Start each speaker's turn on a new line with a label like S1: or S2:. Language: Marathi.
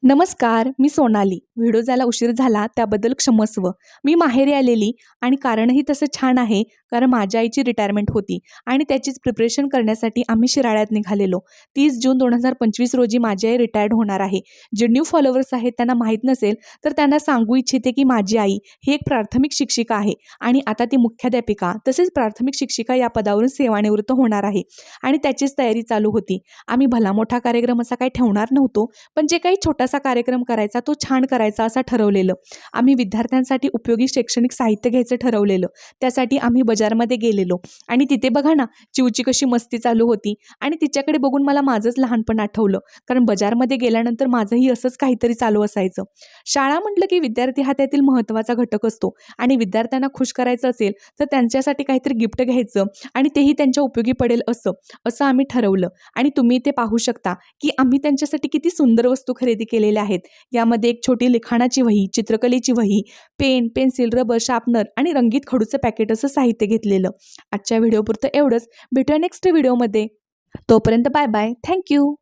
S1: नमस्कार, मी सोनाली. व्हिडिओ जायला उशीर झाला त्याबद्दल क्षमस्व. मी माहेरी आलेली आणि कारणही तसं छान आहे, कारण माझ्या आईची रिटायरमेंट होती आणि त्याचीच प्रिपरेशन करण्यासाठी आम्ही शिराळ्यात निघालेलो. 30 जून 2025 रोजी माझी आई रिटायर्ड होणार आहे. जे न्यू फॉलोवर्स आहेत त्यांना माहीत नसेल तर त्यांना सांगू इच्छिते की माझी आई ही एक प्राथमिक शिक्षिका आहे आणि आता ती मुख्याध्यापिका तसेच प्राथमिक शिक्षिका या पदावरून सेवानिवृत्त होणार आहे आणि त्याचीच तयारी चालू होती. आम्ही भला मोठा कार्यक्रम असा काही ठेवणार नव्हतो, पण जे काही छोटासा कार्यक्रम करायचा तो छान करायचा असं ठरवलेलं. आम्ही विद्यार्थ्यांसाठी उपयोगी शैक्षणिक साहित्य घ्यायचं ठरवलेलं. त्यासाठी आम्ही बाजारमध्ये गेलेलो आणि तिथे बघा ना, चिवची कशी मस्ती चालू होती आणि तिच्याकडे बघून मला माझंच लहानपण आठवलं, कारण बाजारमध्ये गेल्यानंतर माझंही असंच काहीतरी चालू असायचं. शाळा म्हटलं की विद्यार्थी हा त्यातील महत्त्वाचा घटक असतो आणि विद्यार्थ्यांना खुश करायचं असेल तर त्यांच्यासाठी काहीतरी गिफ्ट घ्यायचं आणि तेही त्यांच्या उपयोगी पडेल असं असं आम्ही ठरवलं. आणि तुम्ही ते पाहू शकता की आम्ही त्यांच्यासाठी किती सुंदर वस्तू खरेदी केलेल्या आहेत. यामध्ये एक छोटी लिखाणाची वही, चित्रकलेची वही, पेन, पेन्सिल, रबर, शार्पनर आणि रंगीत खडूचं पॅकेट असं साहित्य घेतलेलं. आजच्या व्हिडिओपुरतं एवढंच. भेटूया नेक्स्ट व्हिडिओमध्ये. तोपर्यंत बाय बाय. थँक्यू.